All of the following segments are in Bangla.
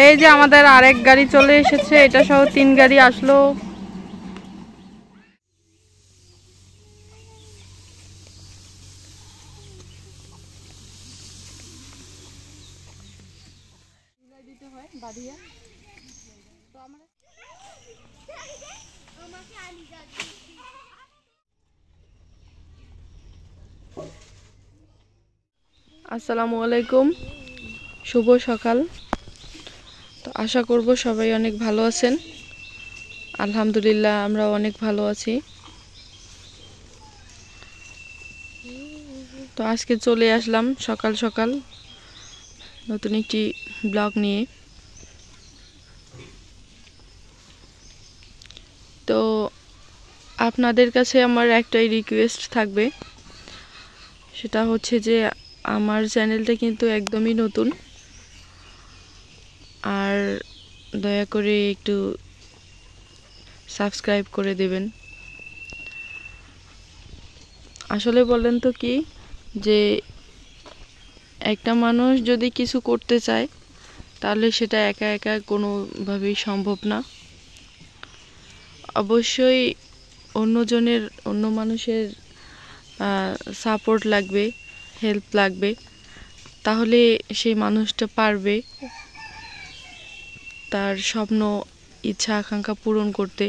এই যে আমাদের আরেক গাড়ি চলে এসেছে, এটা সহ 3 গাড়ি আসলো। আসসালামু আলাইকুম, শুভ সকাল। তো আশা করব সবাই অনেক ভালো আছেন। আলহামদুলিল্লাহ আমরা অনেক ভালো আছি। তো আজকে চলে আসলাম সকাল সকাল নতুন একটি ব্লগ নিয়ে। তো আপনাদের কাছে আমার একটাই রিকোয়েস্ট থাকবে, সেটা হচ্ছে যে আমার চ্যানেলটা কিন্তু একদমই নতুন, আর দয়া করে একটু সাবস্ক্রাইব করে দেবেন। আসলে বলেন তো কি, যে একটা মানুষ যদি কিছু করতে চায় তাহলে সেটা একা একা কোনোভাবেই সম্ভব না। অবশ্যই অন্য মানুষের সাপোর্ট লাগবে, হেল্প লাগবে, তাহলে সেই মানুষটা পারবে তার স্বপ্ন, ইচ্ছা, আকাঙ্ক্ষা পূরণ করতে।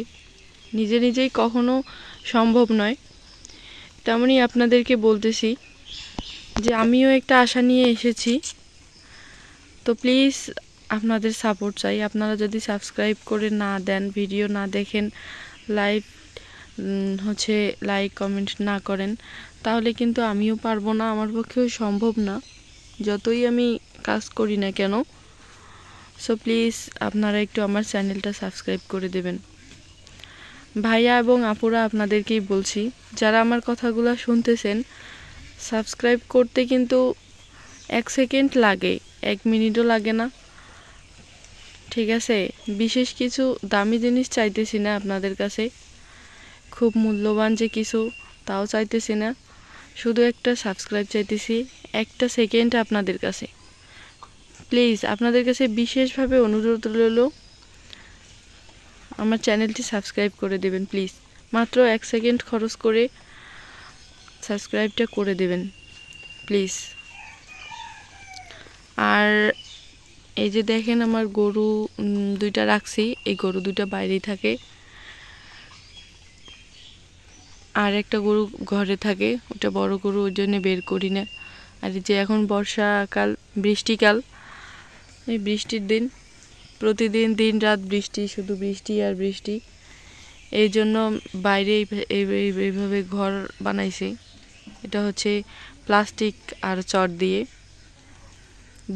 নিজে নিজেই কখনো সম্ভব নয়। তেমনই আপনাদেরকে বলতেছি যে আমিও একটা আশা নিয়ে এসেছি। তো প্লিজ আপনাদের সাপোর্ট চাই। আপনারা যদি সাবস্ক্রাইব করে না দেন, ভিডিও না দেখেন, লাইক কমেন্ট না করেন, তাহলে কিন্তু আমিও পারবো না, আমার পক্ষেও সম্ভব না, যতই আমি কাজ করি না কেন। সো প্লিজ আপনারা একটু আমার চ্যানেলটা সাবস্ক্রাইব করে দেবেন। ভাইয়া এবং আপুরা আপনাদেরকেই বলছি, যারা আমার কথাগুলো শুনতেছেন, সাবস্ক্রাইব করতে কিন্তু 1 সেকেন্ড লাগে, 1 মিনিটও লাগে না, ঠিক আছে? বিশেষ কিছু দামি জিনিস চাইতেছি না আপনাদের কাছে, খুব মূল্যবান যে কিছু তাও চাইতেছি না, শুধু একটা সাবস্ক্রাইব চাইতেছি, 1 সেকেন্ড আপনাদের কাছে। প্লিজ আপনাদের কাছে বিশেষভাবে অনুরোধ রইল, আমার চ্যানেলটি সাবস্ক্রাইব করে দেবেন প্লিজ। মাত্র 1 সেকেন্ড খরচ করে সাবস্ক্রাইবটা করে দেবেন প্লিজ। আর এই যে দেখেন আমার গরু 2টা রাখছি, এই গরু 2টা বাইরেই থাকে, আর একটা গরু ঘরে থাকে, ওটা বড় গরু, ওই জন্য বের করি না। আর এই যে এখন বর্ষাকাল, বৃষ্টিকাল, এই বৃষ্টির দিন, প্রতিদিন দিন রাত বৃষ্টি, শুধু বৃষ্টি আর বৃষ্টি। এই জন্য বাইরে এইভাবে ঘর বানাইছি। এটা হচ্ছে প্লাস্টিক আর চট দিয়ে,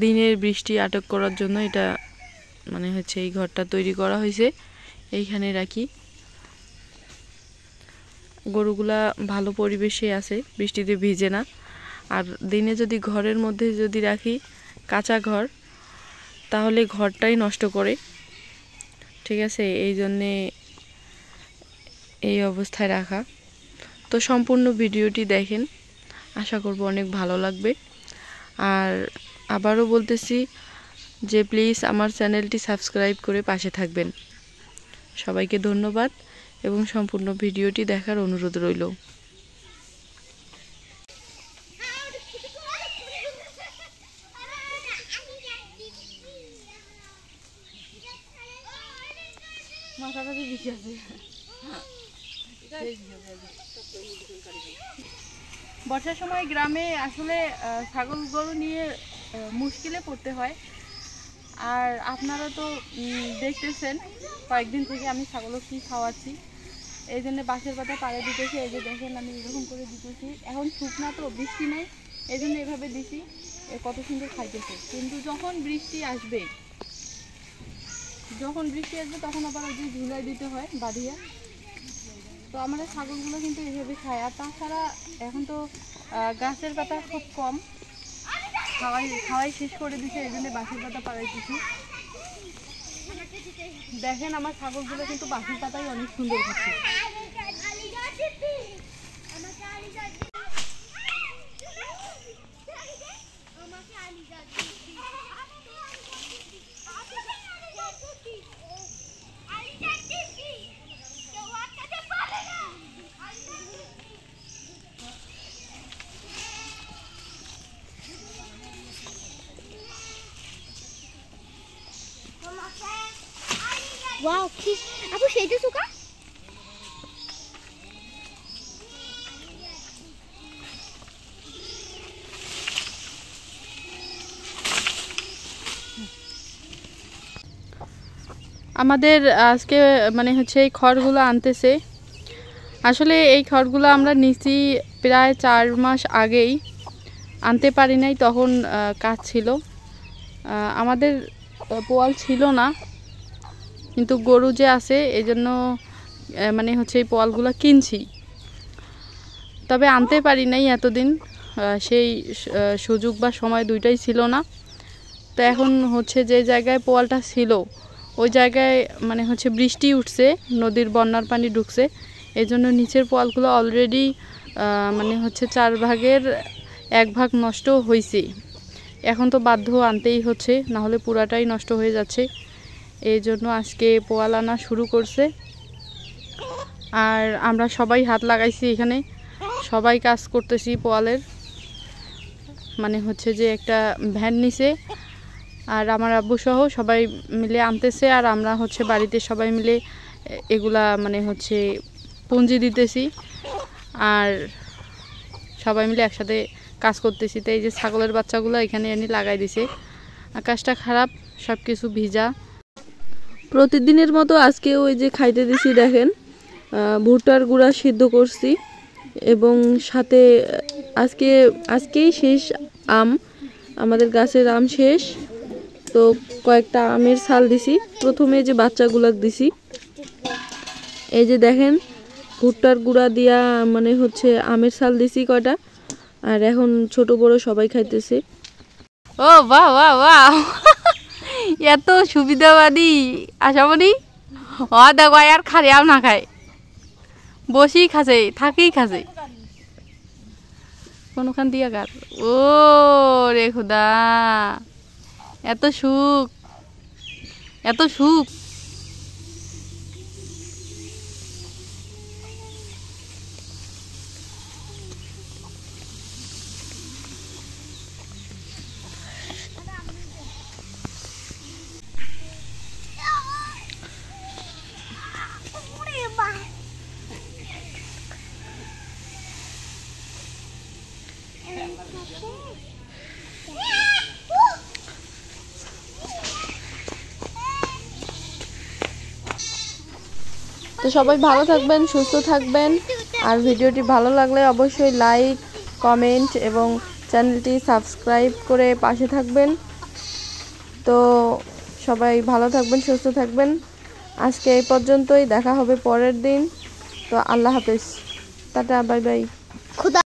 দিনের বৃষ্টি আটক করার জন্য এটা এই ঘরটা তৈরি করা হয়েছে। এইখানে রাখি, গরুগুলা ভালো পরিবেশে আছে, বৃষ্টিতে ভিজে না। আর দিনে যদি ঘরের মধ্যে যদি রাখি, কাঁচা ঘর, তাহলে ঘরটাই নষ্ট করে, ঠিক আছে? এই জন্যে এই অবস্থায় রাখা। তো সম্পূর্ণ ভিডিওটি দেখেন, আশা করব অনেক ভালো লাগবে। আর আবারও বলতেছি যে প্লিজ আমার চ্যানেলটি সাবস্ক্রাইব করে পাশে থাকবেন। সবাইকে ধন্যবাদ এবং সম্পূর্ণ ভিডিওটি দেখার অনুরোধ রইল। বর্ষার সময় গ্রামে আসলে ছাগল গরু নিয়ে মুশকিলে পড়তে হয়। আর আপনারা তো দেখতেছেন কয়েকদিন থেকে আমি ছাগলকে কি খাওয়াচ্ছি, এই জন্য বাঁশের পাতা পাড়ে দিতেছি। এই যে দেখেন আমি এরকম করে দিতেছি, এখন শুকনা তো, বৃষ্টি নেই, এই জন্য এভাবে দিছি, কত সুন্দর খাইতেছে। কিন্তু যখন বৃষ্টি আসবে তখন আবার ওই যে ঝুলাই দিতে হয় বাঁধিয়া। তো আমাদের ছাগলগুলো কিন্তু এইভাবে খায়। আর তাছাড়া এখন তো গাছের পাতা খুব কম, খাওয়াই শেষ করে দিছে, এই জন্য বাঁশের পাতা পাড়াইতেছি। দেখেন আমার ছাগলগুলো কিন্তু বাঁশের পাতাই অনেক সুন্দর খাচ্ছে। Wow, aku সেইটা suka? আমাদের আজকে মানে হচ্ছে এই খড়গুলো আনতেছে। আসলে এই খড়গুলো আমরা নিছি প্রায় 4 মাস আগেই, আনতে পারি নাই, তখন কাজ ছিল। আমাদের পোয়াল ছিল না, কিন্তু গরু যে আছে এই জন্য মানে হচ্ছে এই পোয়ালগুলো কিনছি। তবে আনতে পারি নাই এতদিন, সেই সুযোগ বা সময় দুইটাই ছিল না। তো এখন হচ্ছে যে জায়গায় পোয়ালটা ছিল ওই জায়গায় মানে হচ্ছে বৃষ্টি উঠছে, নদীর বন্যার পানি ঢুকছে, এই জন্য নিচের পোয়ালগুলো অলরেডি মানে হচ্ছে 4 ভাগের 1 ভাগ নষ্ট হয়েছে। এখন তো বাধ্য আনতেই হচ্ছে, না হলে পুরাটাই নষ্ট হয়ে যাচ্ছে। এই জন্য আজকে পোয়াল আনা শুরু করছে। আর আমরা সবাই হাত লাগাইছি, এখানে সবাই কাজ করতেছি পোয়ালের। মানে হচ্ছে যে একটা ভ্যান নিছে, আর আমার আব্বু সহ সবাই মিলে আনতেছে, আর আমরা হচ্ছে বাড়িতে সবাই মিলে এগুলা মানে হচ্ছে পুঁজি দিতেছি, আর সবাই মিলে একসাথে কাজ করতেছি। তো এই যে ছাগলের বাচ্চাগুলো এখানে এনে লাগাই দিছে। আকাশটা খারাপ, সব কিছু ভিজা। প্রতিদিনের মতো আজকে ওই যে খাইতে দিছি, দেখেন ভুট্টার গুঁড়া সিদ্ধ করছি, এবং সাথে আজকেই শেষ আম, আমাদের গাছের আম শেষ। তো কয়েকটা আমের ছাল দিছি, প্রথমে যে বাচ্চাগুলো দিছি। এই যে দেখেন ভুট্টার গুঁড়া দিয়া মানে হচ্ছে আমের ছাল দিছি কয়টা, আর এখন ছোট বড় সবাই খাইতেছে। ও বাহ বাহ বাহ, এত সুবিধাবাদী আশামণি। দেখো আর খারিয়াও না খায়, বসি খাছে, থাকেই খাছে কোনখান দিয়া গার। ও রে খুদা, এত সুখ, এত সুখ। তো সবাই ভালো থাকবেন, সুস্থ থাকবেন, আর ভিডিওটি ভালো লাগলে অবশ্যই লাইক, কমেন্ট এবং চ্যানেলটি সাবস্ক্রাইব করে পাশে থাকবেন। তো সবাই ভালো থাকবেন, সুস্থ থাকবেন। আজকে এই পর্যন্তই, দেখা হবে পরের দিন। তো আল্লাহ হাফেজ, টাটা, বাই বাই।